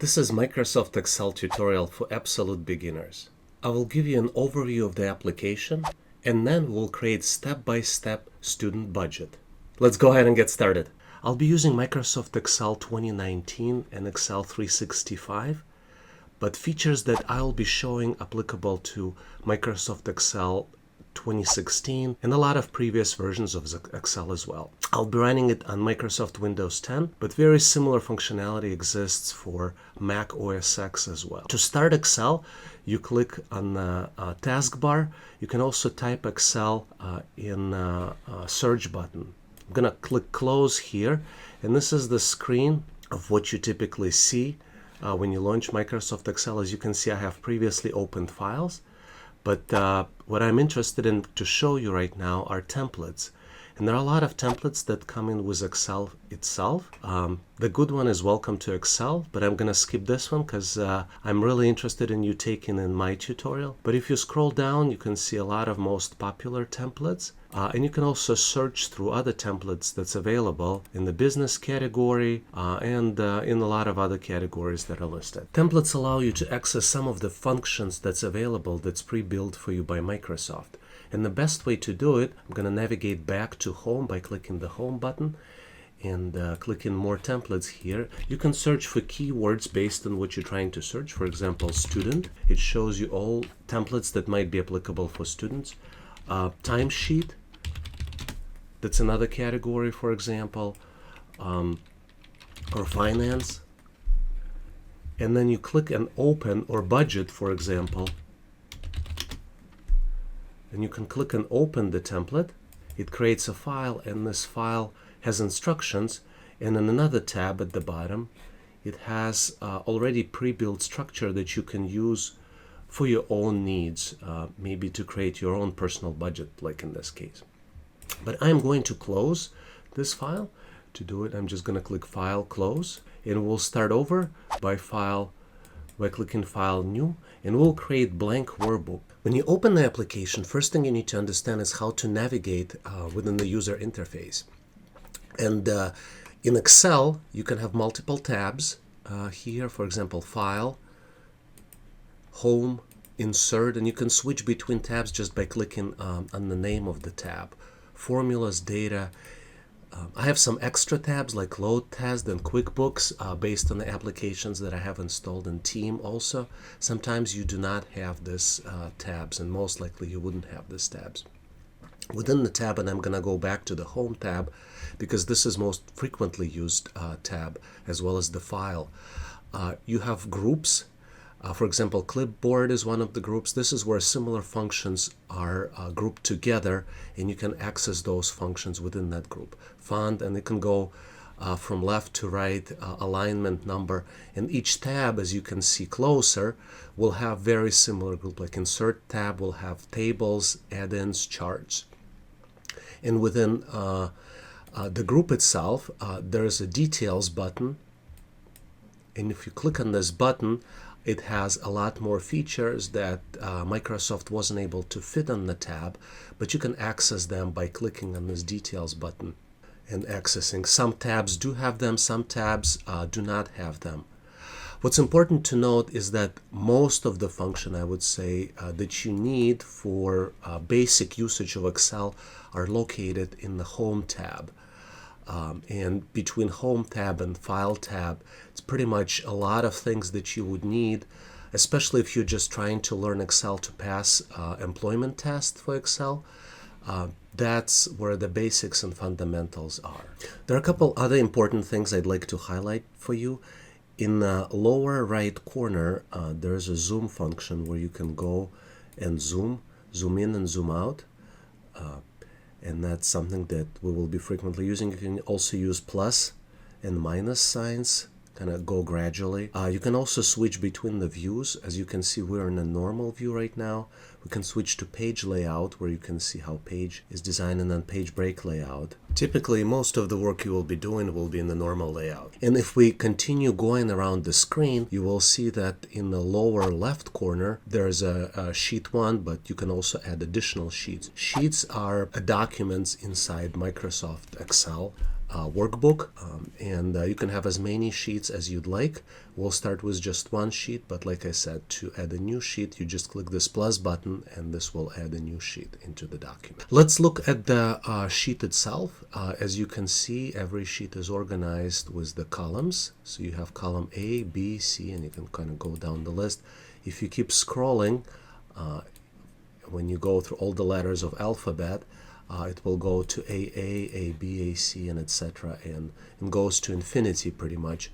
This is Microsoft Excel tutorial for absolute beginners. I will give you an overview of the application and then we'll create step-by-step student budget. Let's go ahead and get started. I'll be using Microsoft Excel 2019 and Excel 365, but features that I'll be showing applicable to Microsoft Excel 2016 and a lot of previous versions of Excel as well. I'll be running it on Microsoft Windows 10, but very similar functionality exists for Mac OS X as well. To start Excel, you click on the taskbar. You can also type Excel in search button. I'm gonna click close here, and this is the screen of what you typically see when you launch Microsoft Excel. As you can see, I have previously opened files. But what I'm interested in to show you right now are templates. And there are a lot of templates that come in with Excel itself. The good one is Welcome to Excel, but I'm going to skip this one because I'm really interested in you taking in my tutorial. But if you scroll down, you can see a lot of most popular templates. And you can also search through other templates that's available in the business category and in a lot of other categories that are listed. Templates allow you to access some of the functions that's available that's pre-built for you by Microsoft. And the best way to do it, I'm going to navigate back to Home by clicking the Home button and clicking More Templates here. You can search for keywords based on what you're trying to search. For example, student. It shows you all templates that might be applicable for students. Timesheet. That's another category, for example, or finance. And then you click and open, or budget, for example. And you can click and open the template. It creates a file, and this file has instructions. And in another tab at the bottom, it has already pre-built structure that you can use for your own needs, maybe to create your own personal budget, like in this case. But I'm going to close this file. To do it, I'm just going to click File, Close, and we'll start over by clicking File, New, and we'll create blank workbook. When you open the application, first thing you need to understand is how to navigate within the user interface. And in Excel, you can have multiple tabs. Here, for example, File, Home, Insert, and you can switch between tabs just by clicking on the name of the tab. Formulas, data. I have some extra tabs like Load Test and QuickBooks based on the applications that I have installed in Team also. Sometimes you do not have this tabs, and most likely you wouldn't have these tabs. Within the tab, and I'm going to go back to the Home tab because this is most frequently used tab, as well as the File. You have groups. For example, clipboard is one of the groups. This is where similar functions are grouped together, and you can access those functions within that group. Font, and it can go from left to right, alignment, number, and each tab, as you can see closer, will have very similar group. Like Insert tab will have tables, add-ins, charts. And within the group itself, there is a Details button, and if you click on this button, it has a lot more features that Microsoft wasn't able to fit on the tab, but you can access them by clicking on this Details button and accessing. Some tabs do have them, some tabs do not have them. What's important to note is that most of the function, I would say, that you need for basic usage of Excel are located in the Home tab. And between Home tab and File tab, it's pretty much a lot of things that you would need, especially if you're just trying to learn Excel to pass employment tests for Excel. That's where the basics and fundamentals are. There are a couple other important things I'd like to highlight for you. In the lower right corner, there's a zoom function where you can go and zoom in and zoom out. And that's something that we will be frequently using. You can also use plus and minus signs, kind of go gradually. You can also switch between the views. As you can see, we're in a normal view right now. We can switch to page layout, where you can see how page is designed, and then page break layout. Typically, most of the work you will be doing will be in the normal layout. And if we continue going around the screen, you will see that in the lower left corner, there's a sheet 1, but you can also add additional sheets. Sheets are documents inside Microsoft Excel. workbook, and you can have as many sheets as you'd like. We'll start with just one sheet, but like I said, to add a new sheet, you just click this plus button and this will add a new sheet into the document. Let's look at the sheet itself. As you can see, every sheet is organized with the columns. So you have column A, B, C, and you can kind of go down the list. If you keep scrolling, when you go through all the letters of alphabet, it will go to A, B, AC, and etc. and goes to infinity pretty much.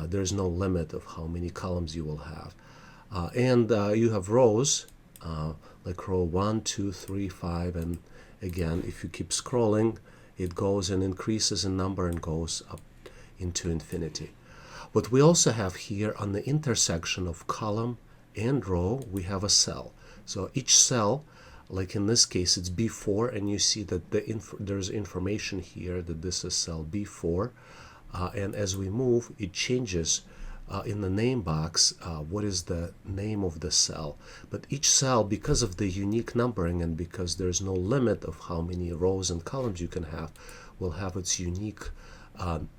There's no limit of how many columns you will have. And you have rows, like row 1, 2, 3, 5, and again, if you keep scrolling, it goes and increases in number and goes up into infinity. What we also have here on the intersection of column and row, we have a cell. So each cell, like in this case, it's B4, and you see that there's information here that this is cell B4, and as we move, it changes in the name box what is the name of the cell. But each cell, because of the unique numbering and because there's no limit of how many rows and columns you can have, will have its unique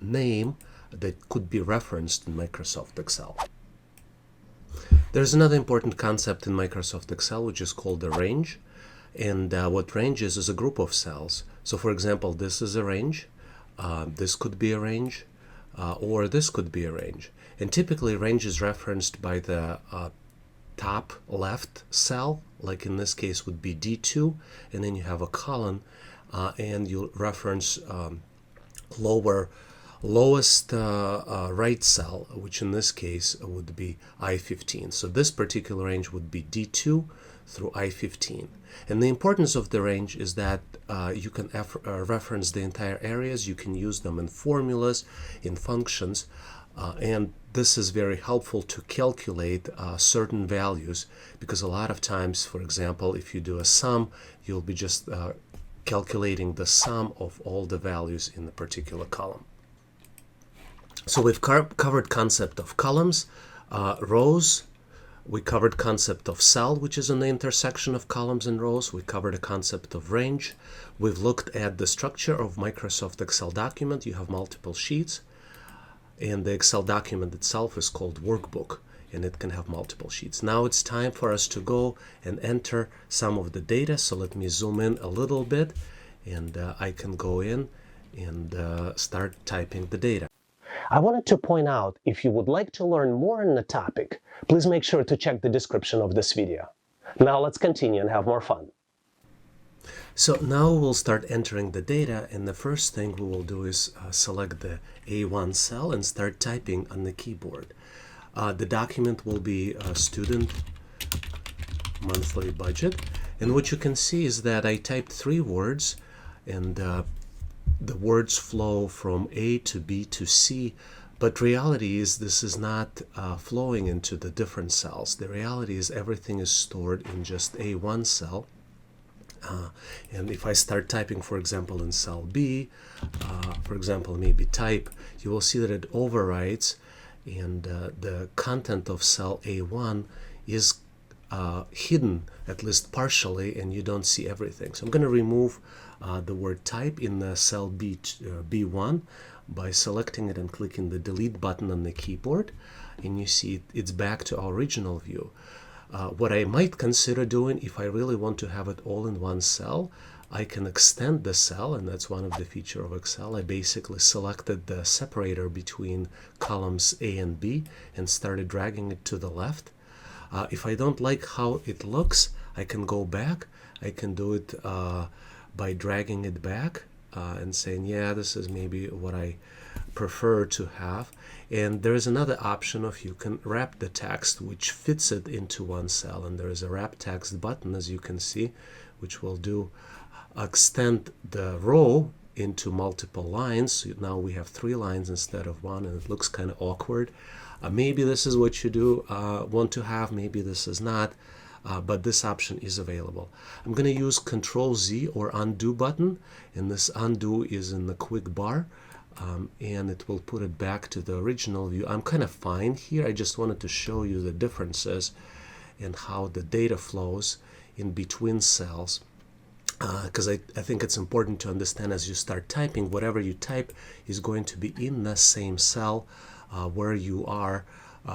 name that could be referenced in Microsoft Excel. There's another important concept in Microsoft Excel which is called a range. And what range is a group of cells. So for example, this is a range, this could be a range, or this could be a range. And typically range is referenced by the top left cell, like in this case would be D2, and then you have a column, and you reference lowest right cell, which in this case would be I15. So this particular range would be D2 through I15. And the importance of the range is that you can reference the entire areas, you can use them in formulas, in functions, and this is very helpful to calculate certain values, because a lot of times, for example, if you do a sum, you'll be just calculating the sum of all the values in the particular column. So we've covered concept of columns, rows. We covered concept of cell, which is in the intersection of columns and rows. We covered a concept of range. We've looked at the structure of Microsoft Excel document. You have multiple sheets, and the Excel document itself is called workbook, and it can have multiple sheets. Now it's time for us to go and enter some of the data. So let me zoom in a little bit, and I can go in and start typing the data. I wanted to point out, if you would like to learn more on the topic, please make sure to check the description of this video. Now let's continue and have more fun. So now we'll start entering the data, and the first thing we will do is select the A1 cell and start typing on the keyboard. The document will be student monthly budget, and what you can see is that I typed 3 words, and the words flow from A to B to C, but reality is this is not flowing into the different cells. The reality is everything is stored in just A1 cell. And if I start typing, for example, in cell B, for example, maybe type, you will see that it overwrites, and the content of cell A1 is hidden, at least partially, and you don't see everything. So I'm going to remove the word type in the cell B1 by selecting it and clicking the delete button on the keyboard, and you see it's back to our original view. What I might consider doing, if I really want to have it all in one cell, I can extend the cell, and that's one of the features of Excel. I basically selected the separator between columns A and B and started dragging it to the left. If I don't like how it looks, I can go back. I can do it by dragging it back and saying, yeah, this is maybe what I prefer to have. And there is another option of you can wrap the text which fits it into one cell, and there is a wrap text button, as you can see, which will do extend the row into multiple lines. So now we have 3 lines instead of 1, and it looks kind of awkward. Maybe this is what you do want to have, maybe this is not, but this option is available. I'm going to use Control-Z or undo button, and this undo is in the quick bar, and it will put it back to the original view. I'm kind of fine here. I just wanted to show you the differences and how the data flows in between cells. because I think it's important to understand as you start typing, whatever you type is going to be in the same cell where you are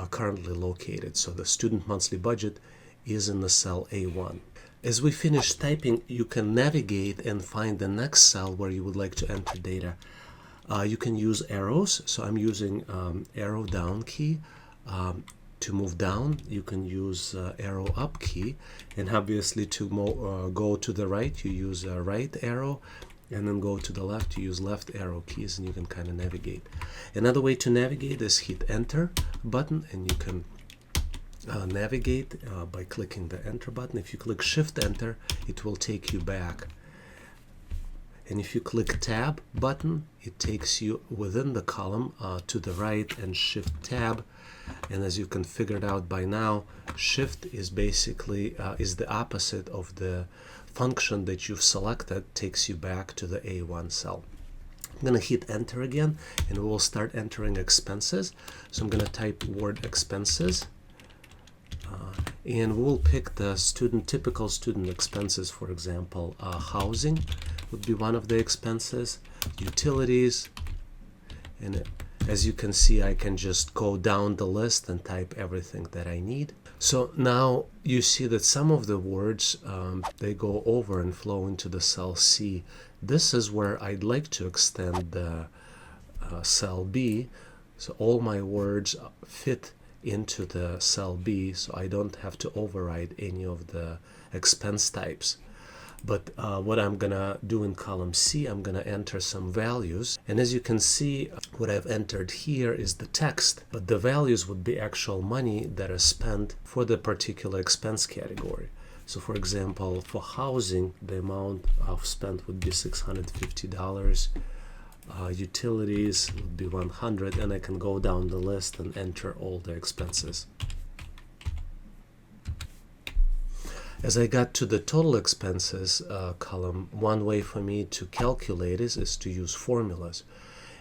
currently located. So the student monthly budget is in the cell A1. As we finish typing, you can navigate and find the next cell where you would like to enter data. You can use arrows, so I'm using arrow down key to move down. You can use arrow up key, and obviously to go to the right you use right arrow, and then go to the left you use left arrow keys, and you can kind of navigate. Another way to navigate is hit enter button, and you can navigate by clicking the enter button. If you click shift enter, it will take you back. And if you click tab button, it takes you within the column to the right, and shift tab. And as you can figure it out by now, shift is basically is the opposite of the function that you've selected, takes you back to the A1 cell. I'm going to hit enter again, and we will start entering expenses. So I'm going to type word expenses. And we'll pick the typical student expenses. For example, housing would be one of the expenses, utilities, and as you can see, I can just go down the list and type everything that I need. So now you see that some of the words, they go over and flow into the cell C. This is where I'd like to extend the cell B, so all my words fit into the cell B, so I don't have to override any of the expense types. But what I'm gonna do in column C, I'm gonna enter some values, and as you can see, what I've entered here is the text, but the values would be actual money that is spent for the particular expense category. So for example, for housing, the amount of spent would be $650. Utilities would be 100, and I can go down the list and enter all the expenses. As I got to the total expenses column, one way for me to calculate is to use formulas.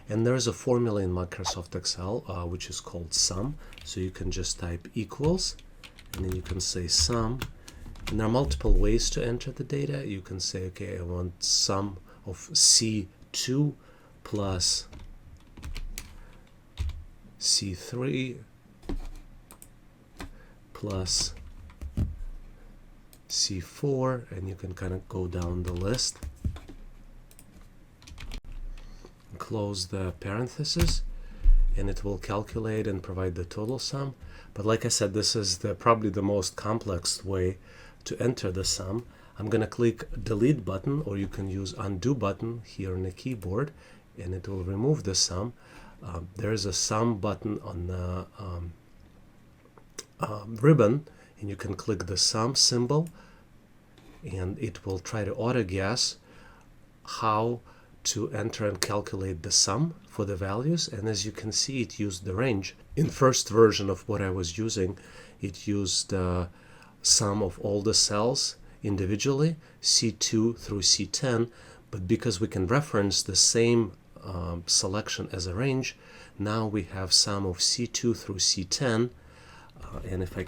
And there's a formula in Microsoft Excel which is called sum. So you can just type equals, and then you can say sum. And there are multiple ways to enter the data. You can say, okay, I want sum of C2 plus C3 plus C4, and you can kind of go down the list, close the parenthesis, and it will calculate and provide the total sum. But like I said, this is probably the most complex way to enter the sum. I'm going to click delete button, or you can use undo button here on the keyboard, and it will remove the sum. There is a sum button on the ribbon, and you can click the sum symbol, and it will try to auto guess how to enter and calculate the sum for the values. And as you can see, it used the range. In first version of what I was using, it used the sum of all the cells individually, C2 through C10, but because we can reference the same selection as a range, now we have sum of C2 through C10. And if I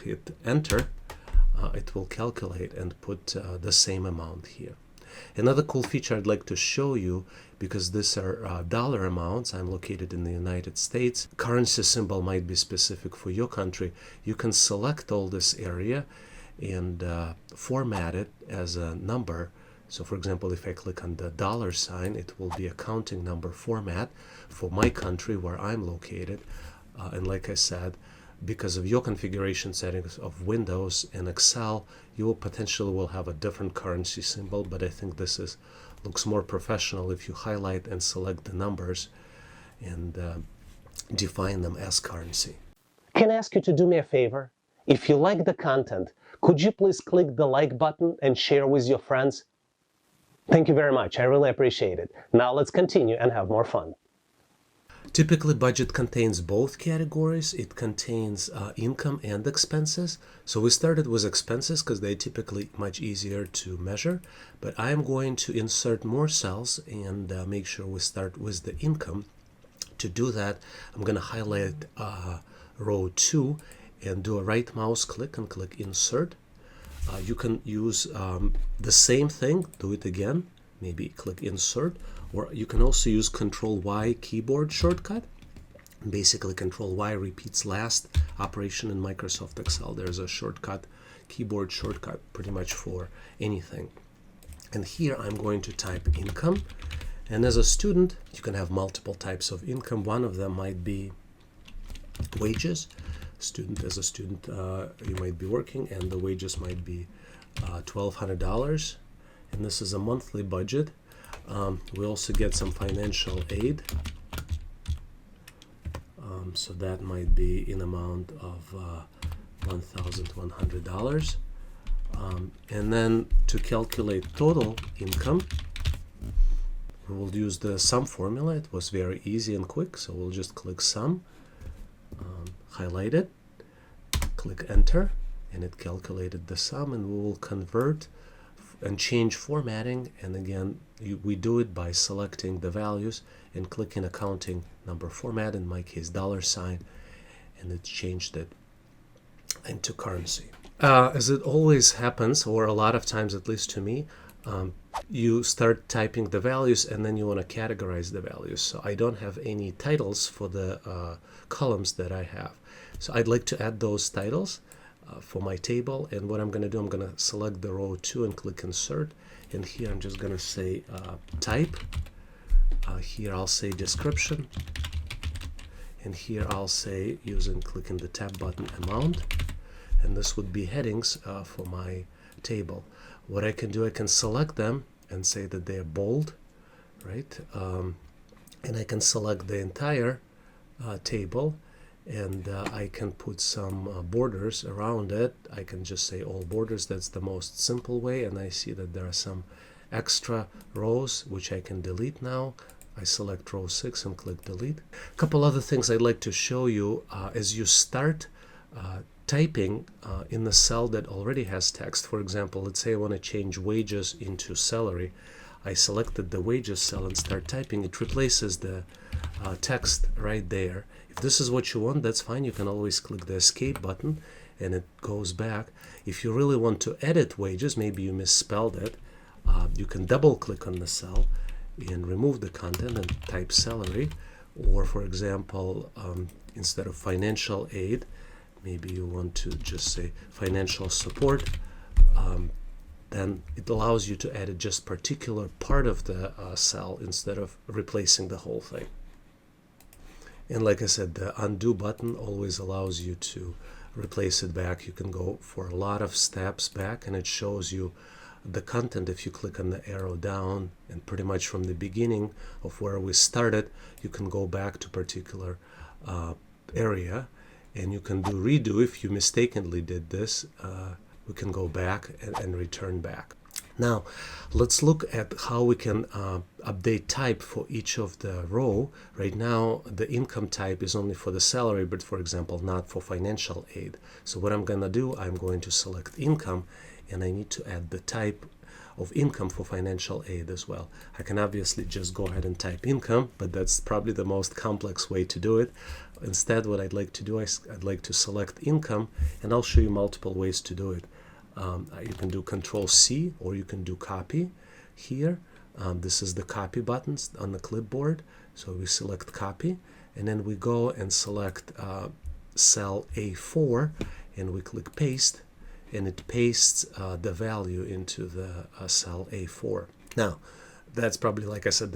hit enter, it will calculate and put the same amount here. Another cool feature I'd like to show you, because these are dollar amounts, I'm located in the United States, currency symbol might be specific for your country. You can select all this area and format it as a number. So for example, if I click on the dollar sign, it will be a counting number format for my country where I'm located. And like I said, because of your configuration settings of Windows and Excel, you will potentially have a different currency symbol, but I think this looks more professional if you highlight and select the numbers and define them as currency. Can I ask you to do me a favor? If you like the content, could you please click the like button and share with your friends? Thank you very much. I really appreciate it. Now let's continue and have more fun. Typically, budget contains both categories. It contains income and expenses. So we started with expenses because they're typically much easier to measure. But I'm going to insert more cells and make sure we start with the income. To do that, I'm going to highlight row 2 and do a right mouse click and click insert. You can use the same thing, do it again, maybe click insert, or you can also use Control Y keyboard shortcut. Basically, Control Y repeats last operation in Microsoft Excel. There's a shortcut, keyboard shortcut, pretty much for anything. And here I'm going to type income. And as a student, you can have multiple types of income. One of them might be wages. As a student, you might be working, and the wages might be $1,200. And this is a monthly budget. We also get some financial aid. So that might be in amount of $1,100. And then to calculate total income, we will use the sum formula. It was very easy and quick, so we'll just click sum, highlight it, click enter, and it calculated the sum, and we will convert and change formatting. And again, we do it by selecting the values and clicking accounting number format, in my case $sign, and it changed it into currency. As it always happens, or a lot of times, at least to me, you start typing the values and then you want to categorize the values. So I don't have any titles for the columns that I have. So I'd like to add those titles for my table, and what I'm going to do, I'm going to select the row 2 and click insert, and here I'm just going to say type. Here I'll say description, and here I'll say, clicking the tab button, amount, and this would be headings for my table. What I can do, I can select them and say that they are bold, right? And I can select the entire table, and I can put some borders around it. I can just say all borders. That's the most simple way, and I see that there are some extra rows which I can delete now. I select row 6 and click delete. A couple other things I'd like to show you as you start typing in the cell that already has text. For example, let's say I want to change wages into salary. I selected the wages cell and start typing. It replaces the text right there. If this is what you want, that's fine. You can always click the escape button and it goes back. If you really want to edit wages, maybe you misspelled it, you can double click on the cell and remove the content and type salary. Or for example, instead of financial aid, maybe you want to just say financial support. Then it allows you to edit just particular part of the cell instead of replacing the whole thing. And like I said, the undo button always allows you to replace it back. You can go for a lot of steps back, and it shows you the content if you click on the arrow down, and pretty much from the beginning of where we started, you can go back to particular area, and you can do redo if you mistakenly did this. We can go back and return back. Now let's look at how we can update type for each of the row. Right now the income type is only for the salary, but for example not for financial aid. So what I'm gonna do, I'm going to select income, and I need to add the type of income for financial aid as well. I can obviously just go ahead and type income, but that's probably the most complex way to do it. Instead, what I'd like to do is I'd like to select income, and I'll show you multiple ways to do it. You can do Control C, or you can do copy here. This is the copy buttons on the clipboard. So we select copy, and then we go and select cell A4, and we click paste, and it pastes the value into the cell A4. Now, that's probably, like I said,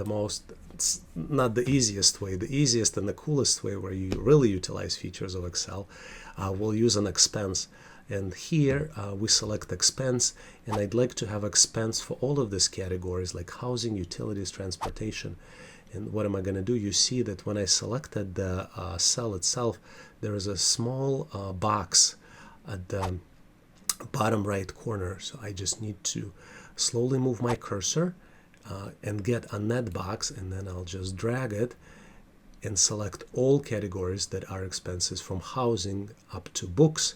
it's not the easiest way. The easiest and the coolest way where you really utilize features of Excel, we'll use an expense. And here we select expense, and I'd like to have expense for all of these categories like housing, utilities, transportation. And what am I going to do? You see that when I selected the cell itself, there is a small box at the bottom right corner. So I just need to slowly move my cursor and get on that box, and then I'll just drag it and select all categories that are expenses from housing up to books.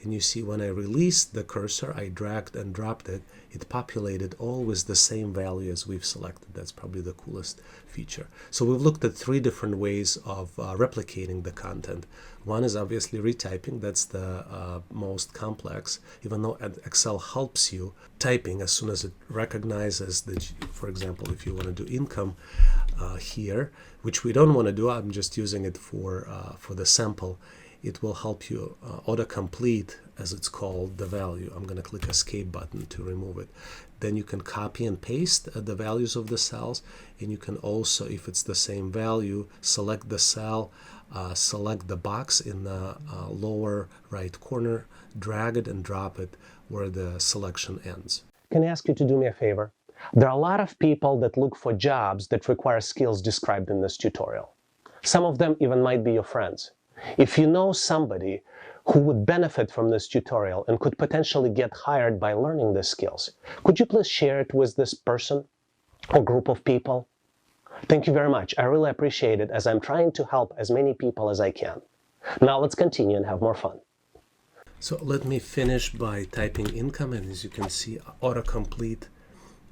And you see when I released the cursor, I dragged and dropped it, it populated all with the same value as we've selected. That's probably the coolest feature. So we've looked at 3 different ways of replicating the content. One is obviously retyping. That's the most complex, even though Excel helps you typing as soon as it recognizes that, for example, if you want to do income here, which we don't want to do, I'm just using it for the sample. It will help you autocomplete, as it's called, the value. I'm going to click Escape button to remove it. Then you can copy and paste the values of the cells, and you can also, if it's the same value, select the cell, select the box in the lower right corner, drag it and drop it where the selection ends. Can I ask you to do me a favor? There are a lot of people that look for jobs that require skills described in this tutorial. Some of them even might be your friends. If you know somebody who would benefit from this tutorial and could potentially get hired by learning these skills, could you please share it with this person or group of people? Thank you very much. I really appreciate it, as I'm trying to help as many people as I can. Now let's continue and have more fun. So let me finish by typing income, and as you can see, autocomplete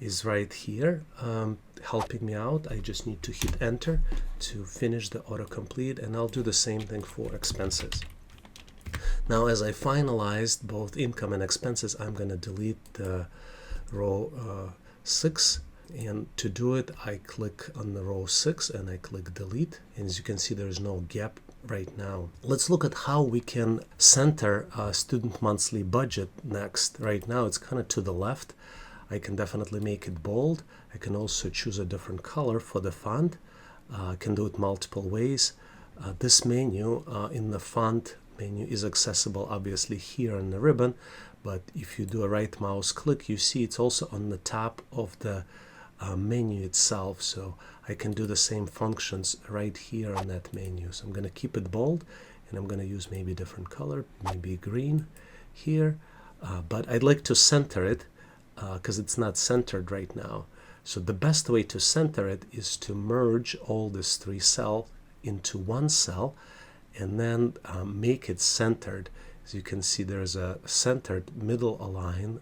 is right here, helping me out. I just need to hit enter to finish the autocomplete, and I'll do the same thing for expenses. Now, as I finalized both income and expenses, I'm going to delete the row 6, and to do it, I click on the row 6 and I click delete, and as you can see, there's no gap right now. Let's look at how we can center a student monthly budget next. Right now, it's kind of to the left. I can definitely make it bold. I can also choose a different color for the font. I can do it multiple ways. This menu in the font menu is accessible obviously here on the ribbon, but if you do a right mouse click, you see it's also on the top of the menu itself. So I can do the same functions right here on that menu. So I'm going to keep it bold, and I'm going to use maybe a different color, maybe green here, but I'd like to center it because it's not centered right now. So the best way to center it is to merge all these 3 cells into one cell and then make it centered. As you can see, there's a centered middle align.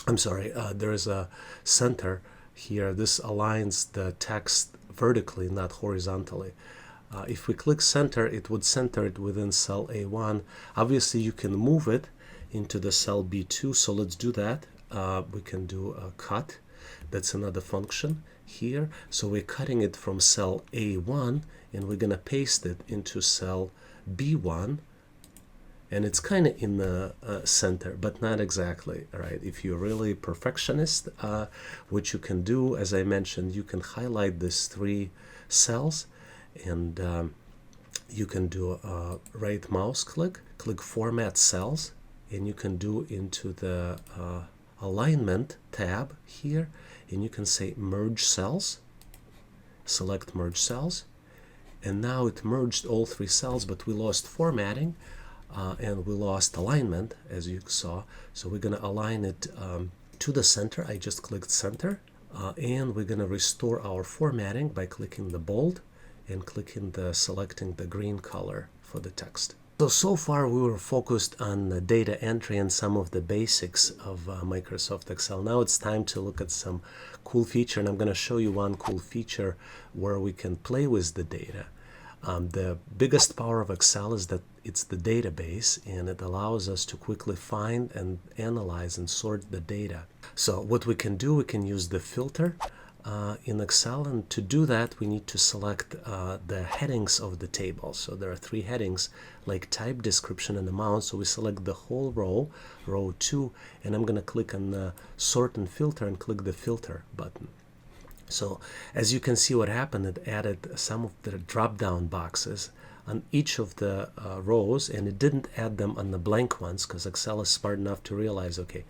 There is a center here. This aligns the text vertically, not horizontally. If we click center, it would center it within cell A1. Obviously, you can move it into the cell B2, so let's do that. We can do a cut. That's another function here. So we're cutting it from cell A1, and we're going to paste it into cell B1. And it's kind of in the center, but not exactly. All right. If you're really perfectionist, what you can do, as I mentioned, you can highlight these 3 cells, and you can do a right mouse click Format Cells, and you can do into the Alignment tab here, and you can say Merge Cells. Select Merge Cells, and now it merged all 3 cells, but we lost formatting. And we lost alignment, as you saw. So we're going to align it to the center. I just clicked center, and we're going to restore our formatting by clicking the bold and selecting the green color for the text. So far we were focused on the data entry and some of the basics of Microsoft Excel. Now it's time to look at some cool feature, and I'm going to show you one cool feature where we can play with the data. The biggest power of Excel is that it's the database, and it allows us to quickly find and analyze and sort the data. So what we can do, we can use the filter in Excel, and to do that we need to select the headings of the table. So there are 3 headings like type, description, and amount. So we select the whole row, row 2, and I'm going to click on the sort and filter and click the filter button. So as you can see, what happened, it added some of the drop-down boxes on each of the rows, and it didn't add them on the blank ones because Excel is smart enough to realize, okay,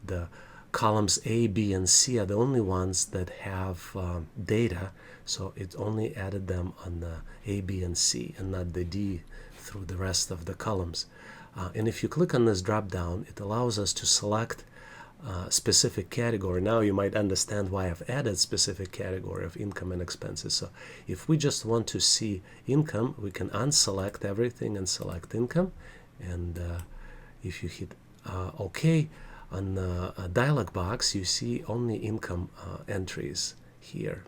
the columns A, B, and C are the only ones that have data, so it only added them on the A, B, and C, and not the D through the rest of the columns. And if you click on this drop-down, it allows us to select specific category. Now you might understand why I've added specific category of income and expenses. So if we just want to see income, we can unselect everything and select income, and If you hit OK, on the dialog box, you see only income entries here.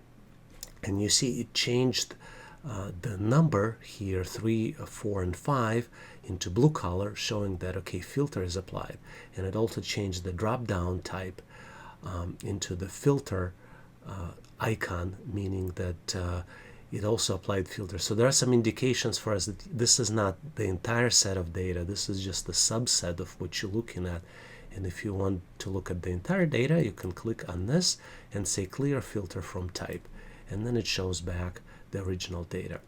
And you see it changed the number here, 3, 4, and 5, into blue color, showing that, okay, filter is applied. And it also changed the drop-down type into the filter icon, meaning that it also applied filter. So there are some indications for us that this is not the entire set of data. This is just a subset of what you're looking at. And if you want to look at the entire data, you can click on this and say clear filter from type. And then it shows back the original data.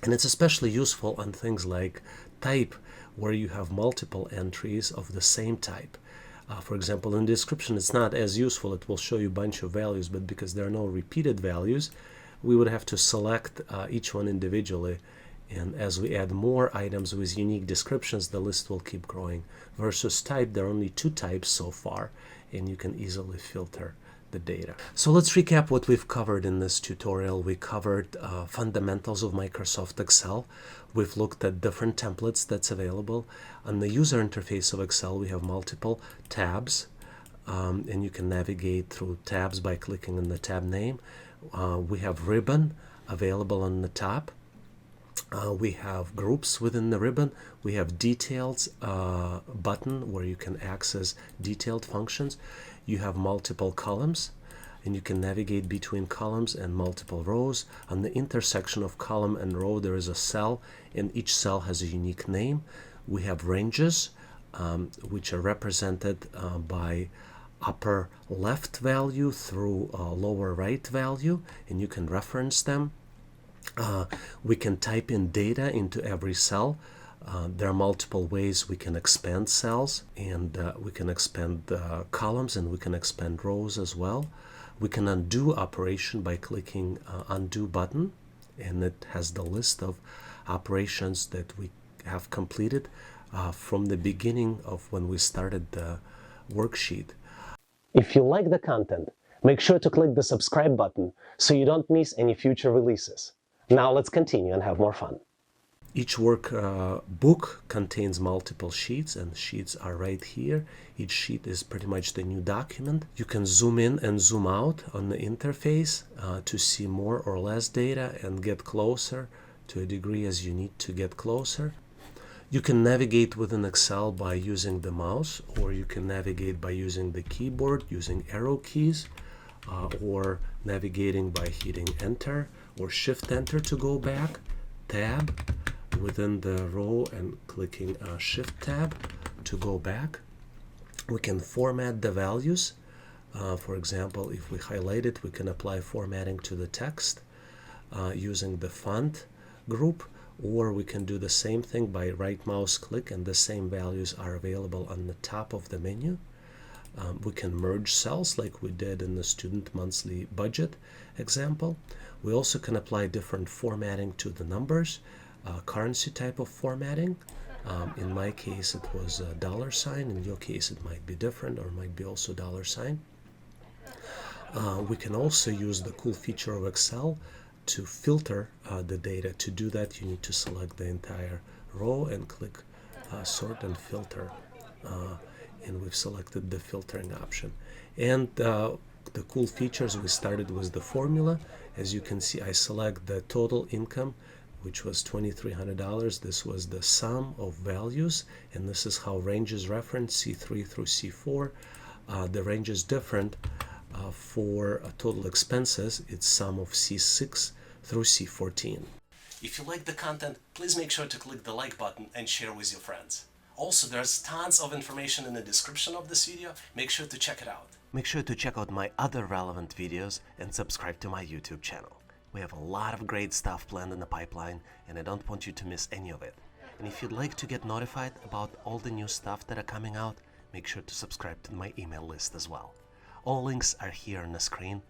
And it's especially useful on things like type, where you have multiple entries of the same type. For example, in the description, it's not as useful. It will show you a bunch of values, but because there are no repeated values, we would have to select each one individually. And as we add more items with unique descriptions, the list will keep growing. Versus type, there are only 2 types so far, and you can easily filter the data. So let's recap what we've covered in this tutorial. We covered fundamentals of Microsoft Excel. We've looked at different templates that's available. On the user interface of Excel, we have multiple tabs, and you can navigate through tabs by clicking on the tab name. We have ribbon available on the top. We have groups within the ribbon. We have details button where you can access detailed functions. You have multiple columns, and you can navigate between columns and multiple rows. On the intersection of column and row, there is a cell, and each cell has a unique name. We have ranges, which are represented by upper left value through lower right value, and you can reference them. We can type in data into every cell. There are multiple ways we can expand cells, and we can expand columns, and we can expand rows as well. We can undo operation by clicking undo button, and it has the list of operations that we have completed from the beginning of when we started the worksheet. If you like the content, make sure to click the subscribe button so you don't miss any future releases. Now let's continue and have more fun. Each workbook contains multiple sheets, and sheets are right here. Each sheet is pretty much the new document. You can zoom in and zoom out on the interface to see more or less data and get closer to a degree as you need to get closer. You can navigate within Excel by using the mouse, or you can navigate by using the keyboard, using arrow keys, or navigating by hitting Enter or Shift Enter to go back, Tab within the row and clicking Shift Tab to go back. We can format the values. For example, if we highlight it, we can apply formatting to the text using the font group, or we can do the same thing by right mouse click, and the same values are available on the top of the menu. We can merge cells like we did in the student monthly budget example. We also can apply different formatting to the numbers, currency type of formatting. In my case, it was a $sign. In your case, it might be different, or might be also $sign. We can also use the cool feature of Excel to filter the data. To do that, you need to select the entire row and click sort and filter, and we've selected the filtering option. And the cool features, we started with the formula. As you can see, I select the total income, which was $2,300. This was the sum of values, and this is how ranges reference C3 through C4. The range is different. For total expenses, it's sum of C6 through C14. If you like the content, please make sure to click the like button and share with your friends. Also, there's tons of information in the description of this video. Make sure to check it out. Make sure to check out my other relevant videos and subscribe to my YouTube channel. We have a lot of great stuff planned in the pipeline, and I don't want you to miss any of it. And if you'd like to get notified about all the new stuff that are coming out, make sure to subscribe to my email list as well. All links are here on the screen.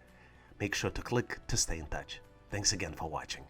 Make sure to click to stay in touch. Thanks again for watching.